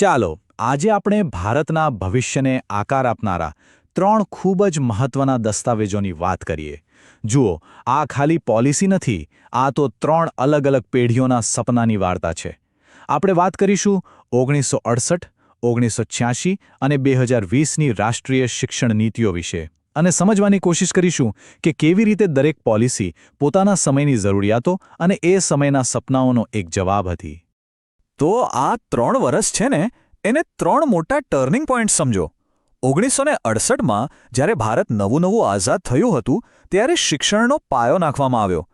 ચાલો આજે આપણે ભારતના ભવિષ્યને આકાર આપનારા 3 ખૂબ જ મહત્વના દસ્તાવેજોની વાત કરીએ. જુઓ, આ ખાલી પોલિસી નથી, આ તો 3 અલગ અલગ પેઢીઓના સપનાની વાર્તા છે. આપણે વાત કરીશું 1968, 1986 અને 2020ની રાષ્ટ્રીય શિક્ષણ નીતિઓ વિશે. અને સમજવાની કોશિશ કરીશું કે કેવી રીતે દરેક પોલિસી પોતાના સમયની જરૂરિયાતો અને એ સમયના સપનાઓનો એક જવાબ હતી. તો આ 3 વર્ષ છે ને, એને 3 મોટા ટર્નિંગ પોઈન્ટ સમજો. 1968માં જ્યારે ભારત નવું આઝાદ થયું હતું, ત્યારે શિક્ષણનો પાયો નાખવામાં આવ્યો.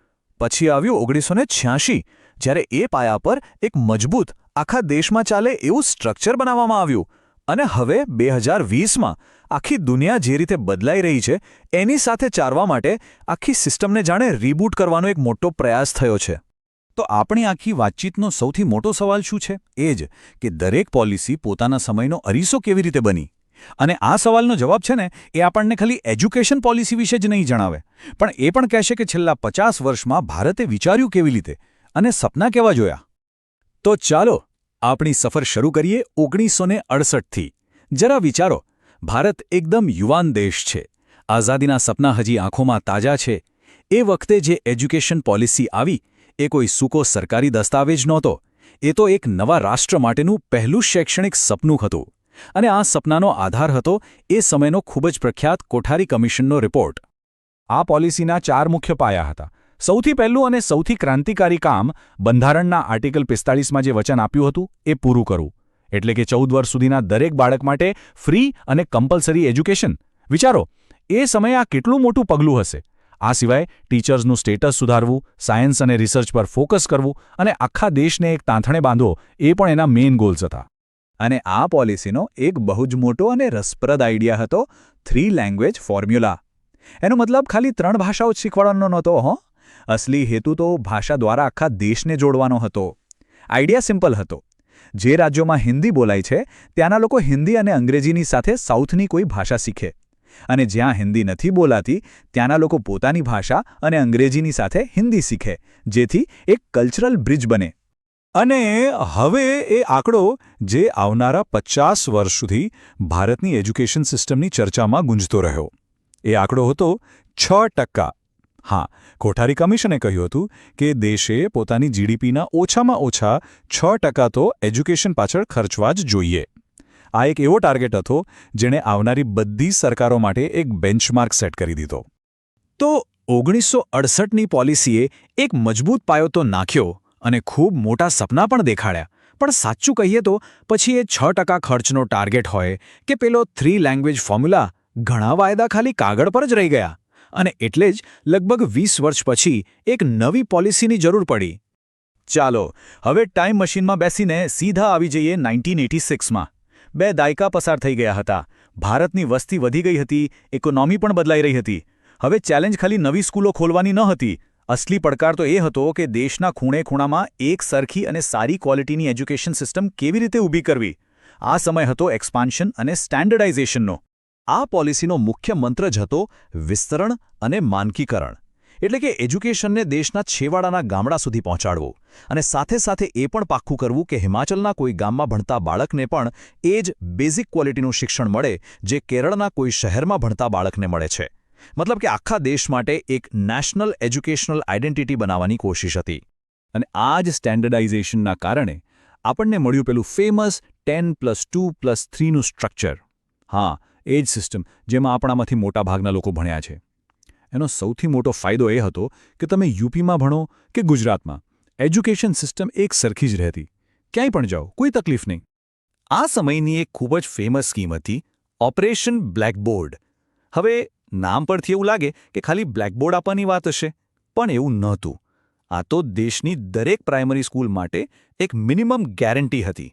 પછી આવ્યું 1986, જ્યારે એ પાયા પર એક મજબૂત, આખા દેશમાં ચાલે એવું સ્ટ્રક્ચર બનાવવામાં આવ્યું. અને હવે 2020માં આખી દુનિયા જે રીતે બદલાઈ રહી છે, એની સાથે ચાલવા માટે આખી સિસ્ટમને જાણે રીબૂટ કરવાનો એક મોટો પ્રયાસ થયો છે. તો આપણી આખી વાતચીતનો સૌથી મોટો સવાલ શું છે? એ જ કે દરેક પોલિસી પોતાના સમયનો અરીસો કેવી રીતે બની. અને આ સવાલનો જવાબ છે ને, એ આપણને ખાલી એજ્યુકેશન પોલિસી વિશે જ નહીં જણાવે, પણ એ પણ કહેશે કે છેલ્લા 50 વર્ષમાં ભારતે વિચાર્યું કેવી રીતે અને સપના કેવા જોયા. તો ચાલો આપણી સફર શરૂ કરીએ 1968થી. જરા વિચારો, ભારત એકદમ યુવાન દેશ છે. આઝાદીના સપના હજી આંખોમાં તાજા છે. એ વખતે જે એજ્યુકેશન પોલિસી આવી, એ કોઈ સૂકો સરકારી દસ્તાવેજ નહોતો. એ તો એક નવા રાષ્ટ્ર માટેનું પહેલું શૈક્ષણિક સપનું હતું. અને આ સપનાનો આધાર હતો એ સમયનો ખૂબ જ પ્રખ્યાત કોઠારી કમિશનનો રિપોર્ટ. આ પોલિસીના 4 મુખ્ય પાયા હતા. સૌથી પહેલું અને સૌથી ક્રાંતિકારી કામ, બંધારણના આર્ટિકલ 45માં જે વચન આપ્યું હતું એ પૂરું કરવું. એટલે કે 14 વર્ષ સુધીના દરેક બાળક માટે ફ્રી અને કમ્પલ્સરી એજ્યુકેશન. વિચારો, એ સમયે આ કેટલું મોટું પગલું હશે. આ સિવાય ટીચર્સનું સ્ટેટસ સુધારવું, સાયન્સ અને રિસર્ચ પર ફોકસ કરવું અને આખા દેશને એક તાંથણે બાંધવો, એ પણ એના મેઇન ગોલ્સ હતા. અને આ પોલિસીનો એક બહુ જ મોટો અને રસપ્રદ આઈડિયા હતો 3 લેંગ્વેજ ફોર્મ્યુલા. એનો મતલબ ખાલી 3 ભાષાઓ જ શીખવાડવાનો નહોતો. અસલી હેતુ તો ભાષા દ્વારા આખા દેશને જોડવાનો હતો. આઈડિયા સિમ્પલ હતો. જે રાજ્યોમાં હિન્દી બોલાય છે, ત્યાંના લોકો હિન્દી અને અંગ્રેજીની સાથે સાઉથની કોઈ ભાષા શીખે. અને જ્યાં હિન્દી નથી બોલાતી, ત્યાંના લોકો પોતાની ભાષા અને અંગ્રેજીની સાથે હિન્દી શીખે, જેથી એક કલ્ચરલ બ્રિજ બને. અને હવે એ આંકડો, જે આવનારા 50 વર્ષ સુધી ભારતની એજ્યુકેશન સિસ્ટમની ચર્ચામાં ગુંજતો રહ્યો, એ આંકડો હતો 6%. હા, કોઠારી કમિશને કહ્યું હતું કે દેશે પોતાની જીડીપીના ઓછામાં ઓછા 6% તો એજ્યુકેશન પાછળ ખર્ચવા જ જોઈએ. આ એક એવો ટાર્ગેટ હતો જેણે આવનારી બધી સરકારો માટે એક બેન્ચમાર્ક સેટ કરી દીધો. તો 1968ની પોલિસીએ એક મજબૂત પાયો તો નાખ્યો અને ખૂબ મોટા સપના પણ દેખાડ્યા. પણ સાચું કહીએ તો પછી એ 6% ખર્ચનો ટાર્ગેટ હોય કે પેલો 3 લેંગ્વેજ ફોર્મ્યુલા, ઘણા વાયદા ખાલી કાગળ પર જ રહી ગયા. અને એટલે જ લગભગ 20 વર્ષ પછી એક નવી પોલિસીની જરૂર પડી. ચાલો હવે ટાઈમ મશીનમાં બેસીને સીધા આવી જઈએ 1986માં. 2 દાયકા પસાર થઈ ગયા હતા. ભારતની વસ્તી વધી ગઈ હતી, ઇકોનોમી પણ બદલાઈ રહી હતી. હવે ચેલેન્જ ખાલી નવી સ્કૂલો ખોલવાની ન હતી. અસલી પડકાર તો એ હતો કે દેશના ખૂણે ખૂણામાં એક સરખી અને સારી ક્વોલિટીની એજ્યુકેશન સિસ્ટમ કેવી રીતે ઊભી કરવી. આ સમય હતો એક્સપાન્શન અને સ્ટેન્ડર્ડાઇઝેશનનો. આ પોલિસીનો મુખ્ય મંત્ર જ હતો વિસ્તરણ અને માનકીકરણ. એટલે કે એજ્યુકેશનને દેશના છેવાડાના ગામડા સુધી પહોંચાડવું. અને સાથે સાથે એ પણ પાક્કું કરવું કે હિમાચલના કોઈ ગામમાં ભણતા બાળકને પણ એ જ બેઝિક ક્વોલિટીનું શિક્ષણ મળે જે કેરળના કોઈ શહેરમાં ભણતા બાળકને મળે છે. મતલબ કે આખા દેશ માટે એક નેશનલ એજ્યુકેશનલ આઇડેન્ટિટી બનાવવાની કોશિશ હતી. અને આ જ સ્ટેન્ડર્ડાઇઝેશનના કારણે આપણને મળ્યું પેલું ફેમસ 10+2+3નું સ્ટ્રક્ચર. હા, એ જ સિસ્ટમ જેમાં આપણામાંથી મોટાભાગના લોકો ભણ્યા છે. એનો સૌથી મોટો ફાયદો એ હતો કે તમે યુપીમાં ભણો કે ગુજરાતમાં, એજ્યુકેશન સિસ્ટમ એક સરખી જ રહેતી. ક્યાંય પણ જાઓ, કોઈ તકલીફ નહીં. આ સમયની એક ખૂબ જ ફેમસ સ્કીમ હતી ઓપરેશન બ્લેકબોર્ડ. હવે નામ પરથી એવું લાગે કે ખાલી બ્લેકબોર્ડ આપવાની વાત હશે, પણ એવું નહોતું. આ તો દેશની દરેક પ્રાઇમરી સ્કૂલ માટે એક મિનિમમ ગેરંટી હતી.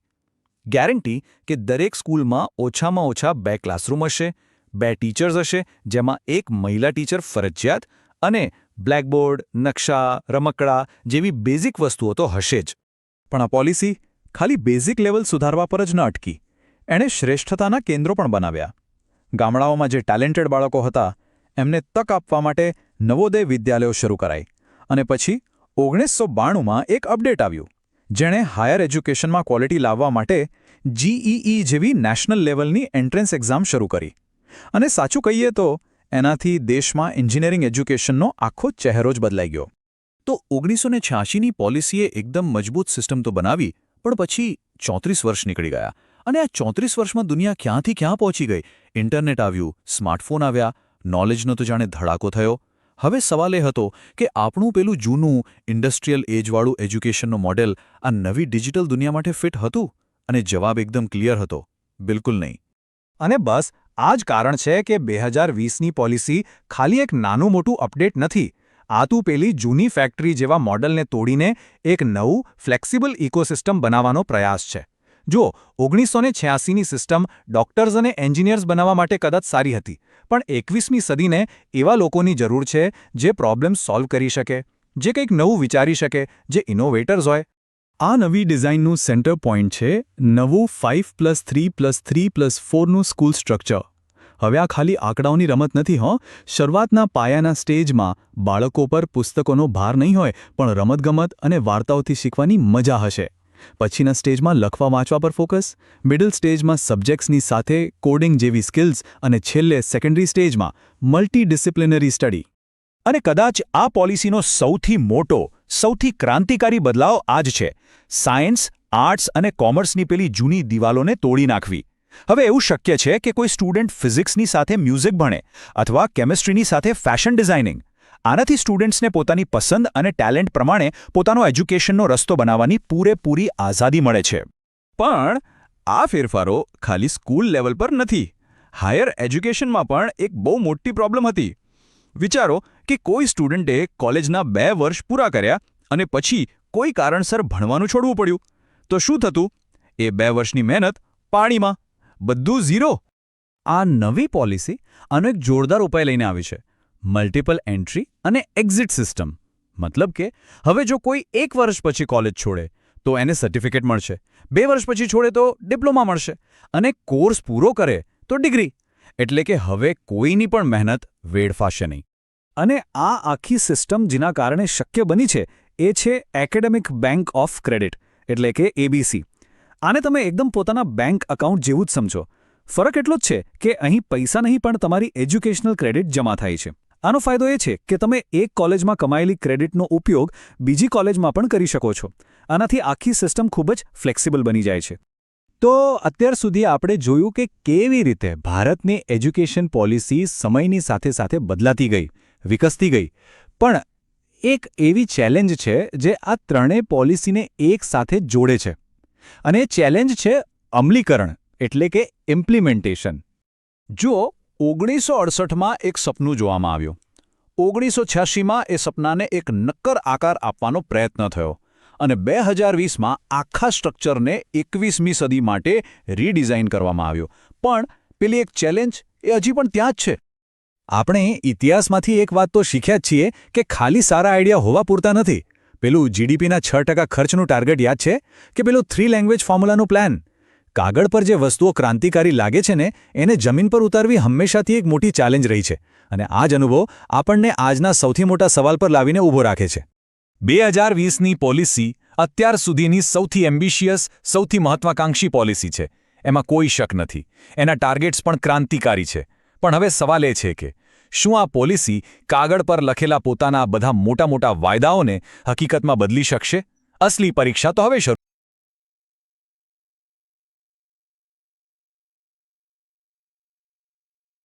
ગેરંટી કે દરેક સ્કૂલમાં ઓછામાં ઓછા 2 ક્લાસરૂમ હશે, 2 ટીચર્સ હશે, જેમાં એક મહિલા ટીચર ફરજિયાત, અને બ્લેકબોર્ડ, નકશા, રમકડા જેવી બેઝિક વસ્તુઓ તો હશે જ. પણ આ પોલિસી ખાલી બેઝિક લેવલ સુધારવા પર જ ન અટકી. એણે શ્રેષ્ઠતાના કેન્દ્રો પણ બનાવ્યા. ગામડાઓમાં જે ટેલેન્ટેડ બાળકો હતા, એમને તક આપવા માટે નવોદય વિદ્યાલયો શરૂ કરાઈ. અને પછી 1992માં એક અપડેટ આવ્યું, જેણે હાયર એજ્યુકેશનમાં ક્વોલિટી લાવવા માટે જીઈઈ જેવી નેશનલ લેવલની એન્ટ્રન્સ એક્ઝામ શરૂ કરી. અને સાચું કહીએ તો એનાથી દેશમાં એન્જિનિયરિંગ એજ્યુકેશનનો આખો ચહેરો જ બદલાઈ ગયો. તો 1986ની પોલિસીએ એકદમ મજબૂત સિસ્ટમ તો બનાવી, પણ પછી 34 વર્ષ નીકળી ગયા. અને આ 34 વર્ષમાં દુનિયા ક્યાંથી ક્યાં પહોંચી ગઈ. ઇન્ટરનેટ આવ્યું, સ્માર્ટફોન આવ્યા, નોલેજનો તો જાણે ધડાકો થયો. હવે સવાલ એ હતો કે આપણું પેલું જૂનું ઇન્ડસ્ટ્રીયલ એજવાળું એજ્યુકેશનનો મોડેલ આ નવી ડિજિટલ દુનિયા માટે ફિટ હતું? અને જવાબ એકદમ ક્લિયર હતો, બિલકુલ નહીં. અને બસ આ જ કારણ છે કે 2020ની પોલિસી ખાલી એક નાનું મોટું અપડેટ નથી. આ તું પેલી જૂની ફેક્ટરી જેવા મોડલને તોડીને એક નવું ફ્લેક્સિબલ ઇકોસિસ્ટમ બનાવવાનો પ્રયાસ છે. જો 1986ની સિસ્ટમ ડોક્ટર્સ અને એન્જિનિયર્સ બનાવવા માટે કદાચ સારી હતી, પણ 21મી સદીને એવા લોકોની જરૂર છે જે પ્રોબ્લેમ સોલ્વ કરી શકે, જે કંઈક નવું વિચારી શકે, જે ઇનોવેટર્સ હોય. આ નવી ડિઝાઇનનું સેન્ટર પોઈન્ટ છે નવું 5+3+3+4નું સ્કૂલ સ્ટ્રક્ચર. હવે આ ખાલી આંકડાઓની રમત નથી હો. શરૂઆતના પાયાના સ્ટેજમાં બાળકો પર પુસ્તકોનો ભાર નહીં હોય, પણ રમતગમત અને વાર્તાઓથી શીખવાની મજા હશે. પછીના સ્ટેજમાં લખવા વાંચવા પર ફોકસ, મિડલ સ્ટેજમાં સબ્જેક્ટ્સની સાથે કોડિંગ જેવી સ્કિલ્સ અને છેલ્લે સેકન્ડરી સ્ટેજમાં મલ્ટીડિસિપ્લિનરી સ્ટડી. અને કદાચ આ પોલિસીનો સૌથી મોટો, સૌથી ક્રાંતિકારી બદલાવ આ જ છે. સાયન્સ, આર્ટ્સ અને કોમર્સની પેલી જૂની દિવાલોને તોડી નાખવી. હવે એવું શક્ય છે કે કોઈ સ્ટુડન્ટ ફિઝિક્સની સાથે મ્યુઝિક ભણે અથવા કેમિસ્ટ્રીની સાથે ફેશન ડિઝાઇનિંગ. આનાથી સ્ટુડન્ટ્સને પોતાની પસંદ અને ટેલેન્ટ પ્રમાણે પોતાનો એજ્યુકેશનનો રસ્તો બનાવવાની પૂરેપૂરી આઝાદી મળે છે. પણ આ ફેરફારો ખાલી સ્કૂલ લેવલ પર નથી. હાયર એજ્યુકેશનમાં પણ એક બહુ મોટી પ્રોબ્લેમ હતી. વિચારો કે કોઈ સ્ટુડન્ટે કોલેજના 2 વર્ષ પૂરા કર્યા અને પછી કોઈ કારણસર ભણવાનું છોડવું પડ્યું. તો શું થતું? એ 2 વર્ષની મહેનત પાણીમાં, બધું ઝીરો. આ નવી પોલિસી આનો એક જોરદાર ઉપાય લઈને આવી છે. મલ્ટિપલ એન્ટ્રી અને એક્ઝિટ સિસ્ટમ. મતલબ કે હવે જો કોઈ 1 વર્ષ પછી કોલેજ છોડે તો એને સર્ટિફિકેટ મળશે, 2 વર્ષ પછી છોડે તો ડિપ્લોમા મળશે, અને કોર્સ પૂરો કરે તો ડિગ્રી. એટલે કે હવે કોઈની પણ મહેનત વેડફાશે નહીં. અને આ આખી સિસ્ટમ જેના કારણે શક્ય બની છે એ છે એકેડેમિક બેંક ઓફ ક્રેડિટ, એટલે કે એબીસી. આને તમે એકદમ પોતાના બેંક એકાઉન્ટ જેવું જ સમજો. ફરક એટલો જ છે કે અહીં પૈસા નહીં પણ તમારી એજ્યુકેશનલ ક્રેડિટ જમા થાય છે. આનો ફાયદો એ છે કે તમે એક કોલેજમાં કમાયેલી ક્રેડિટનો ઉપયોગ બીજી કોલેજમાં પણ કરી શકો છો. આનાથી આખી સિસ્ટમ ખૂબ જ ફ્લેક્સિબલ બની જાય છે. તો અત્યાર સુધી આપણે જોયું કે કેવી રીતે ભારતની એજ્યુકેશન પોલિસી સમયની સાથે સાથે બદલાતી ગઈ, વિકસતી ગઈ. પણ એક એવી ચેલેન્જ છે જે આ ત્રણેય પોલિસીને એક સાથે જોડે છે. અને એ ચેલેન્જ છે અમલીકરણ, એટલે કે ઇમ્પ્લિમેન્ટેશન. જુઓ, 1968માં એક સપનું જોવામાં આવ્યું. 1986માં એ સપનાને એક નક્કર આકાર આપવાનો પ્રયત્ન થયો. અને 2020માં આખા સ્ટ્રક્ચરને 21મી સદી માટે રીડિઝાઇન કરવામાં આવ્યું. પણ પેલી એક ચેલેન્જ એ હજી પણ ત્યાં જ છે. આપણે ઇતિહાસમાંથી એક વાત તો શીખ્યા જ છીએ કે ખાલી સારા આઈડિયા હોવા પૂરતા નથી. પેલું જીડીપીના 6% ખર્ચનું ટાર્ગેટ યાદ છે? કે પેલું 3 લેંગ્વેજ ફોર્મ્યુલાનું પ્લાન? કાગળ પર જે વસ્તુઓ ક્રાંતિકારી લાગે છે ને એને જમીન પર ઉતારવી હંમેશાથી એક મોટી ચેલેન્જ રહી છે. અને આ જ અનુભવ આપણને આજના સૌથી મોટા સવાલ પર લાવીને ઊભો રાખે છે. 2020ની પોલિસી અત્યાર સુધીની સૌથી એમ્બિશિયસ, સૌથી મહત્વાકાંક્ષી પોલિસી છે. એમાં કોઈ શક નથી. એના ટાર્ગેટ્સ પણ ક્રાંતિકારી છે. પણ હવે સવાલ એ છે કે શું આ પોલિસી કાગળ પર લખેલા પોતાના બધા મોટા મોટા વાયદાઓને હકીકતમાં બદલી શકશે? અસલી પરીક્ષા તો હવે શરૂ